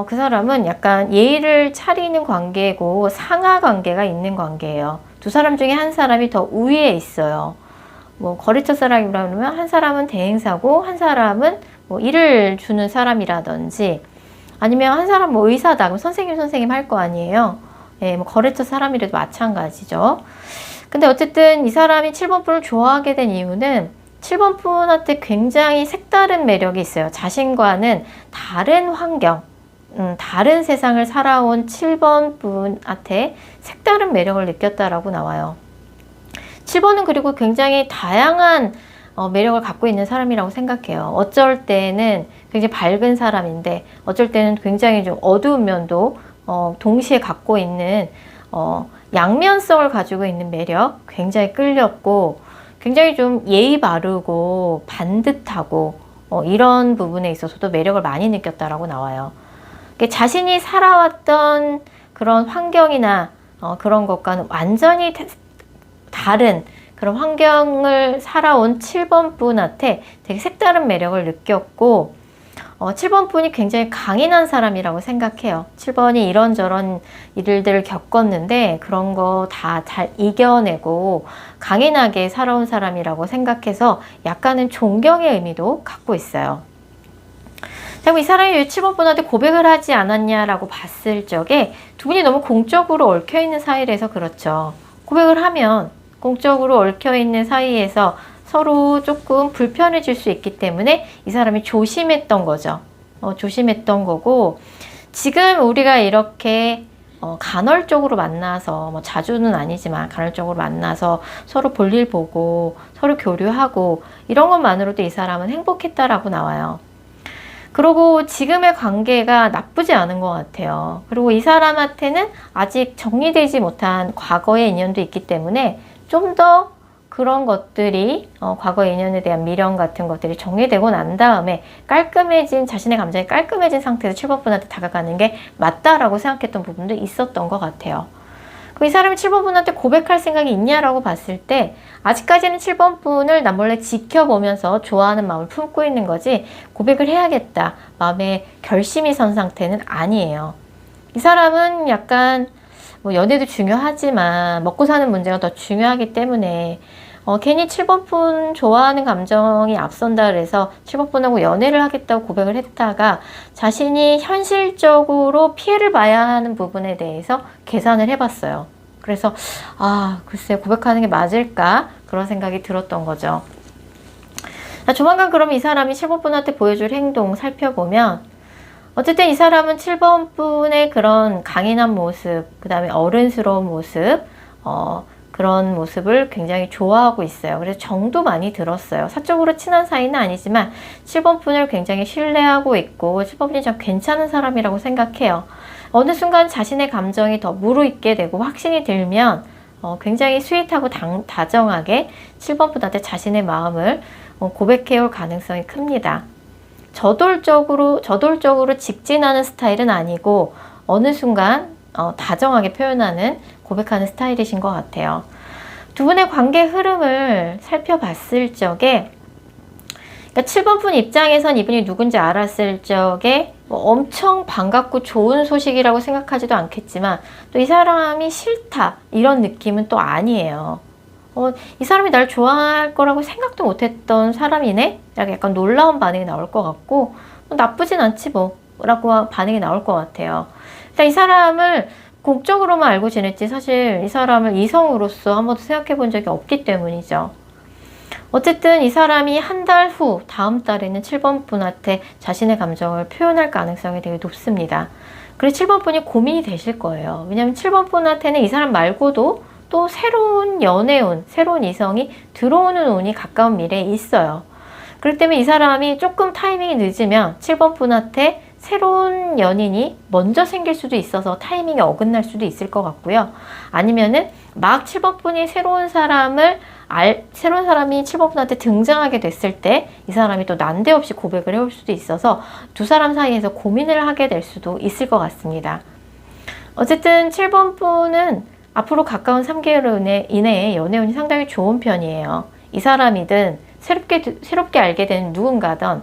그 사람은 약간 예의를 차리는 관계고 상하 관계가 있는 관계예요. 두 사람 중에 한 사람이 더 우위에 있어요. 뭐 거래처 사람이라면 한 사람은 대행사고 한 사람은 뭐 일을 주는 사람이라든지, 아니면 한 사람 뭐 의사다 그럼 선생님 할 거 아니에요. 예, 뭐 거래처 사람이라도 마찬가지죠. 근데 어쨌든 이 사람이 7번 분을 좋아하게 된 이유는 7번 분한테 굉장히 색다른 매력이 있어요. 자신과는 다른 환경, 다른 세상을 살아온 7번 분한테 색다른 매력을 느꼈다라고 나와요. 7번은 그리고 굉장히 다양한 매력을 갖고 있는 사람이라고 생각해요. 어쩔 때는 굉장히 밝은 사람인데, 어쩔 때는 굉장히 좀 어두운 면도 동시에 갖고 있는 양면성을 가지고 있는 매력, 굉장히 끌렸고, 굉장히 좀 예의 바르고 반듯하고 이런 부분에 있어서도 매력을 많이 느꼈다라고 나와요. 자신이 살아왔던 그런 환경이나 그런 것과는 완전히 다른 그런 환경을 살아온 7번 분한테 되게 색다른 매력을 느꼈고 7번 분이 굉장히 강인한 사람이라고 생각해요. 7번이 이런저런 일들을 겪었는데 그런 거 다 잘 이겨내고 강인하게 살아온 사람이라고 생각해서 약간은 존경의 의미도 갖고 있어요. 자, 이 사람이 왜 7번 분한테 고백을 하지 않았냐라고 봤을 적에 두 분이 너무 공적으로 얽혀있는 사이라서 그렇죠. 고백을 하면 공적으로 얽혀있는 사이에서 서로 조금 불편해질 수 있기 때문에 이 사람이 조심했던 거죠. 조심했던 거고, 지금 우리가 이렇게 간헐적으로 만나서 뭐 자주는 아니지만 간헐적으로 만나서 서로 볼일 보고 서로 교류하고 이런 것만으로도 이 사람은 행복했다라고 나와요. 그리고 지금의 관계가 나쁘지 않은 것 같아요. 그리고 이 사람한테는 아직 정리되지 못한 과거의 인연도 있기 때문에 좀 더 그런 것들이 과거의 인연에 대한 미련 같은 것들이 정리되고 난 다음에 깔끔해진, 자신의 감정이 깔끔해진 상태에서 7번 분한테 다가가는 게 맞다라고 생각했던 부분도 있었던 것 같아요. 그럼 이 사람이 7번 분한테 고백할 생각이 있냐라고 봤을 때 아직까지는 7번 분을 남몰래 지켜보면서 좋아하는 마음을 품고 있는 거지 고백을 해야겠다 마음에 결심이 선 상태는 아니에요. 이 사람은 약간 뭐 연애도 중요하지만 먹고 사는 문제가 더 중요하기 때문에 괜히 7번 분 좋아하는 감정이 앞선다 그래서 7번 분하고 연애를 하겠다고 고백을 했다가 자신이 현실적으로 피해를 봐야 하는 부분에 대해서 계산을 해봤어요. 그래서 글쎄 고백하는 게 맞을까? 그런 생각이 들었던 거죠. 자, 조만간 그럼 이 사람이 7번 분한테 보여줄 행동 살펴보면 어쨌든 이 사람은 7번 분의 그런 강인한 모습, 그 다음에 어른스러운 모습, 그런 모습을 굉장히 좋아하고 있어요. 그래서 정도 많이 들었어요. 사적으로 친한 사이는 아니지만 7번 분을 굉장히 신뢰하고 있고 7번 분이 참 괜찮은 사람이라고 생각해요. 어느 순간 자신의 감정이 더 무르익게 되고 확신이 들면 굉장히 스윗하고 다정하게 7번 분한테 자신의 마음을 고백해올 가능성이 큽니다. 저돌적으로 직진하는 스타일은 아니고 어느 순간 다정하게 표현하는 고백하는 스타일이신 것 같아요. 두 분의 관계 흐름을 살펴봤을 적에 그러니까 7번 분 입장에선 이분이 누군지 알았을 적에 뭐 엄청 반갑고 좋은 소식이라고 생각하지도 않겠지만 또 이 사람이 싫다 이런 느낌은 또 아니에요. 이 사람이 날 좋아할 거라고 생각도 못했던 사람이네? 약간 놀라운 반응이 나올 것 같고 나쁘진 않지 뭐 라고 반응이 나올 것 같아요. 일단 이 사람을 공적으로만 알고 지냈지 사실 이 사람을 이성으로서 한 번도 생각해 본 적이 없기 때문이죠. 어쨌든 이 사람이 한 달 후 다음 달에는 7번 분한테 자신의 감정을 표현할 가능성이 되게 높습니다. 그래서 7번 분이 고민이 되실 거예요. 왜냐하면 7번 분한테는 이 사람 말고도 또 새로운 연애운, 새로운 이성이 들어오는 운이 가까운 미래에 있어요. 그렇기 때문에 이 사람이 조금 타이밍이 늦으면 7번 분한테 새로운 연인이 먼저 생길 수도 있어서 타이밍이 어긋날 수도 있을 것 같고요. 아니면은 막 7번 분이 새로운 사람이 7번 분한테 등장하게 됐을 때 이 사람이 또 난데없이 고백을 해올 수도 있어서 두 사람 사이에서 고민을 하게 될 수도 있을 것 같습니다. 어쨌든 7번 분은 앞으로 가까운 3개월 이내에 연애운이 상당히 좋은 편이에요. 이 사람이든 새롭게 알게 된 누군가든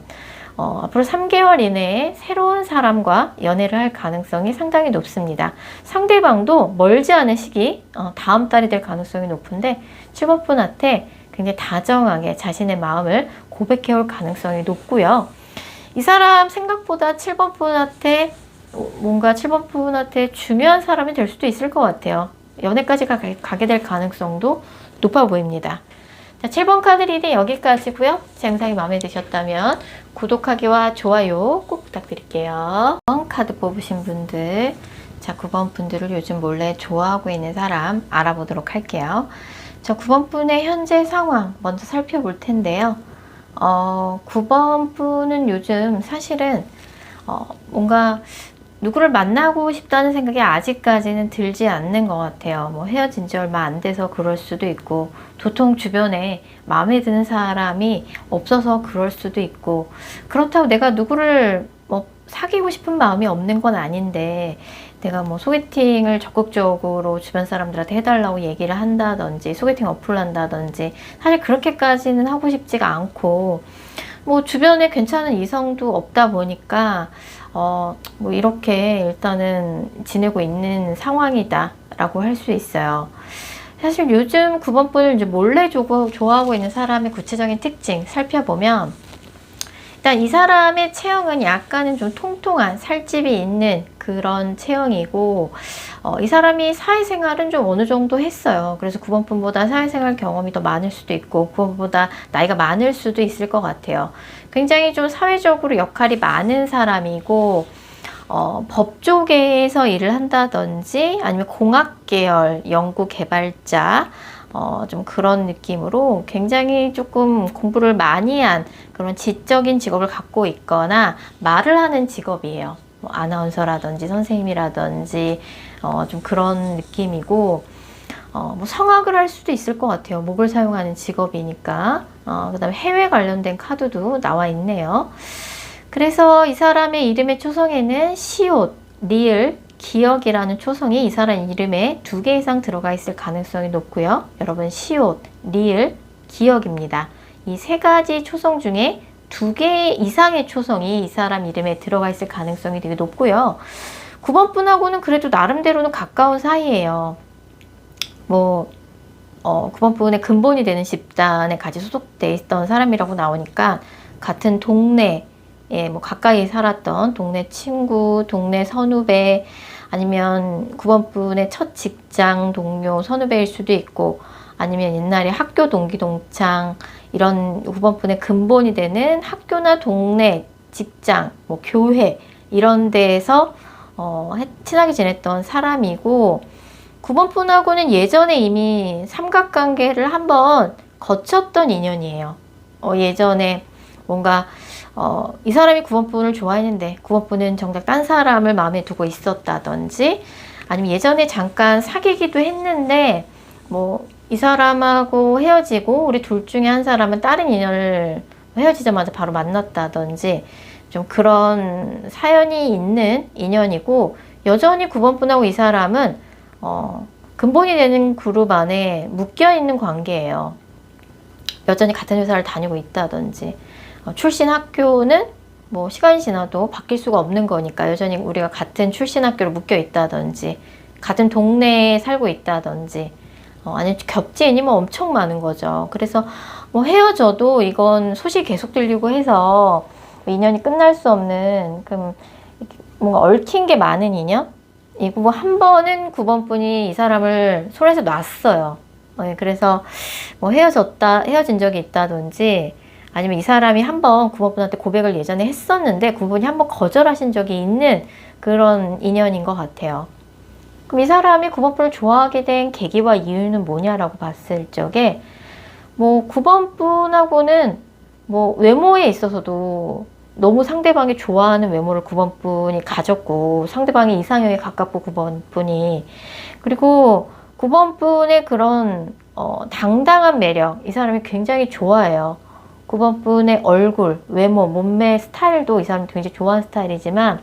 앞으로 3개월 이내에 새로운 사람과 연애를 할 가능성이 상당히 높습니다. 상대방도 멀지 않은 시기, 다음 달이 될 가능성이 높은데 7번 분한테 굉장히 다정하게 자신의 마음을 고백해 올 가능성이 높고요. 이 사람 생각보다 7번 분한테 뭔가 7번 분한테 중요한 사람이 될 수도 있을 것 같아요. 연애까지 가게 될 가능성도 높아 보입니다. 자, 7번 카드 리딩 여기까지고요. 제 영상이 마음에 드셨다면 구독하기와 좋아요 꼭 부탁드릴게요. 9번 카드 뽑으신 분들, 자 9번 분들을 요즘 몰래 좋아하고 있는 사람 알아보도록 할게요. 자, 9번 분의 현재 상황 먼저 살펴볼 텐데요. 9번 분은 요즘 사실은 뭔가 누구를 만나고 싶다는 생각이 아직까지는 들지 않는 것 같아요. 뭐 헤어진 지 얼마 안 돼서 그럴 수도 있고 도통 주변에 마음에 드는 사람이 없어서 그럴 수도 있고 그렇다고 내가 누구를 뭐 사귀고 싶은 마음이 없는 건 아닌데 내가 뭐 소개팅을 적극적으로 주변 사람들한테 해달라고 얘기를 한다든지 소개팅 어플을 한다든지 사실 그렇게까지는 하고 싶지가 않고 뭐 주변에 괜찮은 이성도 없다 보니까 뭐 이렇게 일단은 지내고 있는 상황이다 라고 할 수 있어요. 사실 요즘 9번분을 이제 몰래 좋아하고 있는 사람의 구체적인 특징 살펴보면 일단 이 사람의 체형은 약간은 좀 통통한 살집이 있는 그런 체형이고 이 사람이 사회생활은 좀 어느 정도 했어요. 그래서 9번분보다 사회생활 경험이 더 많을 수도 있고 9번분보다 나이가 많을 수도 있을 것 같아요. 굉장히 좀 사회적으로 역할이 많은 사람이고 법 쪽에서 일을 한다든지 아니면 공학 계열 연구 개발자 좀 그런 느낌으로 굉장히 조금 공부를 많이 한 그런 지적인 직업을 갖고 있거나 말을 하는 직업이에요. 뭐 아나운서라든지 선생님이라든지 좀 그런 느낌이고 뭐 성악을 할 수도 있을 것 같아요. 목을 사용하는 직업이니까. 그 다음에 해외 관련된 카드도 나와 있네요. 그래서 이 사람의 이름의 초성에는 시옷, 리을, 기억이라는 초성이 이 사람 이름에 2개 이상 들어가 있을 가능성이 높고요. 여러분 시옷, 리을, 기억입니다. 이 3가지 초성 중에 2개 이상의 초성이 이 사람 이름에 들어가 있을 가능성이 되게 높고요. 9번분하고는 그래도 나름대로는 가까운 사이예요. 뭐 9번분의 근본이 되는 집단에 같이 소속돼 있던 사람이라고 나오니까 같은 동네 뭐 가까이 살았던 동네 친구, 동네 선후배 아니면 9번분의 첫 직장 동료 선후배일 수도 있고 아니면 옛날에 학교 동기 동창 이런 9번분의 근본이 되는 학교나 동네, 직장, 뭐 교회 이런 데에서 친하게 지냈던 사람이고 9번분하고는 예전에 이미 삼각관계를 한번 거쳤던 인연이에요. 예전에 뭔가 이 사람이 9번분을 좋아했는데 9번분은 정작 딴 사람을 마음에 두고 있었다든지 아니면 예전에 잠깐 사귀기도 했는데 뭐 이 사람하고 헤어지고 우리 둘 중에 한 사람은 다른 인연을 헤어지자마자 바로 만났다든지 좀 그런 사연이 있는 인연이고 여전히 9번분하고 이 사람은 근본이 되는 그룹 안에 묶여있는 관계예요. 여전히 같은 회사를 다니고 있다든지 출신 학교는 뭐 시간이 지나도 바뀔 수가 없는 거니까 여전히 우리가 같은 출신 학교로 묶여 있다든지 같은 동네에 살고 있다든지 아니면 겹지인이 뭐 엄청 많은 거죠. 그래서 뭐 헤어져도 이건 소식이 계속 들리고 해서 인연이 끝날 수 없는 그럼 뭔가 얽힌 게 많은 인연? 이거 뭐 한 번은 9번분이 이 사람을 손에서 놨어요. 그래서 뭐 헤어진 적이 있다든지 아니면 이 사람이 한번 9번분한테 고백을 예전에 했었는데 9번분이 한번 거절하신 적이 있는 그런 인연인 것 같아요. 그럼 이 사람이 9번분을 좋아하게 된 계기와 이유는 뭐냐라고 봤을 적에 뭐 9번분하고는 뭐 외모에 있어서도 너무 상대방이 좋아하는 외모를 9번분이 가졌고 상대방이 이상형에 가깝고 9번분이 그리고 9번분의 그런 당당한 매력 이 사람이 굉장히 좋아해요. 9번분의 얼굴, 외모, 몸매 스타일도 이 사람이 굉장히 좋아하는 스타일이지만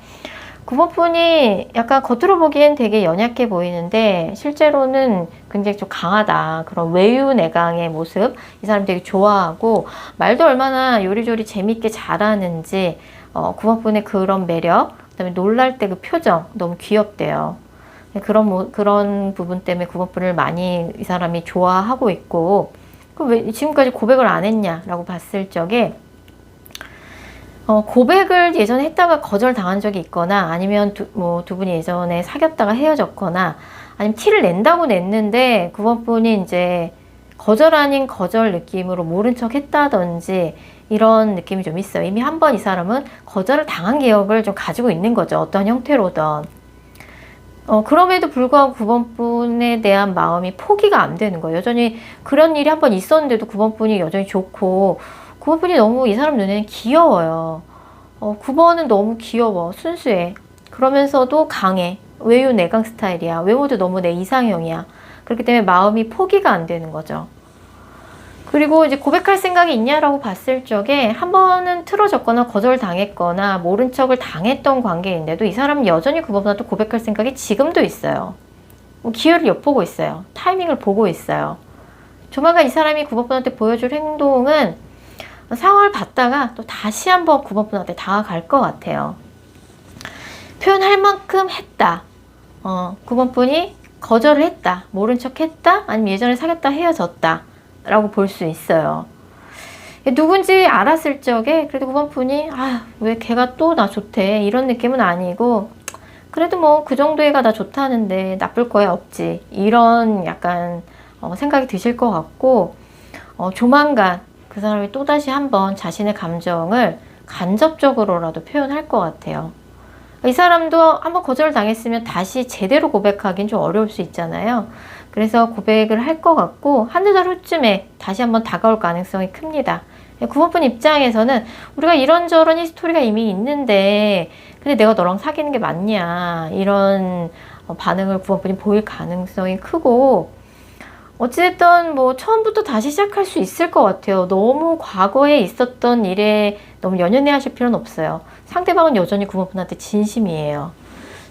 9번분이 약간 겉으로 보기엔 되게 연약해 보이는데 실제로는 굉장히 좀 강하다. 그런 외유내강의 모습 이 사람 되게 좋아하고 말도 얼마나 요리조리 재밌게 잘하는지 9번분의 그런 매력 그다음에 놀랄 때 그 표정 너무 귀엽대요. 그런 부분 때문에 9번분을 많이 이 사람이 좋아하고 있고 그럼 왜 지금까지 고백을 안 했냐라고 봤을 적에 고백을 예전에 했다가 거절당한 적이 있거나 아니면 두 분이 예전에 사귀었다가 헤어졌거나 아니면 티를 낸다고 냈는데 9번분이 이제 거절 아닌 거절 느낌으로 모른 척 했다든지 이런 느낌이 좀 있어요. 이미 한 번 이 사람은 거절을 당한 기억을 좀 가지고 있는 거죠. 어떤 형태로든. 그럼에도 불구하고 9번분에 대한 마음이 포기가 안 되는 거예요. 여전히 그런 일이 한 번 있었는데도 9번분이 여전히 좋고 9번분이 너무 이 사람 눈에는 귀여워요. 9번은 너무 귀여워. 순수해. 그러면서도 강해. 외유 내강 스타일이야. 외모도 너무 내 이상형이야. 그렇기 때문에 마음이 포기가 안 되는 거죠. 그리고 이제 고백할 생각이 있냐라고 봤을 적에 한 번은 틀어졌거나 거절당했거나 모른 척을 당했던 관계인데도 이 사람은 여전히 그거보다 또 고백할 생각이 지금도 있어요. 뭐 기회를 엿보고 있어요. 타이밍을 보고 있어요. 조만간 이 사람이 9번분한테 보여줄 행동은 상황을 봤다가 또 다시 한번 9번분한테 다가갈 것 같아요. 표현할 만큼 했다. 9번분이 거절을 했다. 모른 척 했다. 아니면 예전에 사귀었다 헤어졌다. 라고 볼 수 있어요. 누군지 알았을 적에 그래도 9번분이 왜 걔가 또 나 좋대 이런 느낌은 아니고 그래도 뭐 그 정도 애가 나 좋다는데 나쁠 거야 없지 이런 약간 생각이 드실 것 같고 조만간 그 사람이 또다시 한번 자신의 감정을 간접적으로라도 표현할 것 같아요. 이 사람도 한번 거절당했으면 다시 제대로 고백하기는 좀 어려울 수 있잖아요. 그래서 고백을 할 것 같고 한두 달 후쯤에 다시 한번 다가올 가능성이 큽니다. 9번분 입장에서는 우리가 이런저런 히스토리가 이미 있는데 근데 내가 너랑 사귀는 게 맞냐 이런 반응을 9번분이 보일 가능성이 크고 어찌됐든 뭐 처음부터 다시 시작할 수 있을 것 같아요. 너무 과거에 있었던 일에 너무 연연해 하실 필요는 없어요. 상대방은 여전히 9번분한테 진심이에요.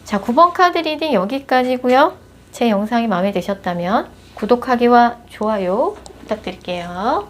자, 9번 카드 리딩 여기까지고요. 제 영상이 마음에 드셨다면 구독하기와 좋아요 부탁드릴게요.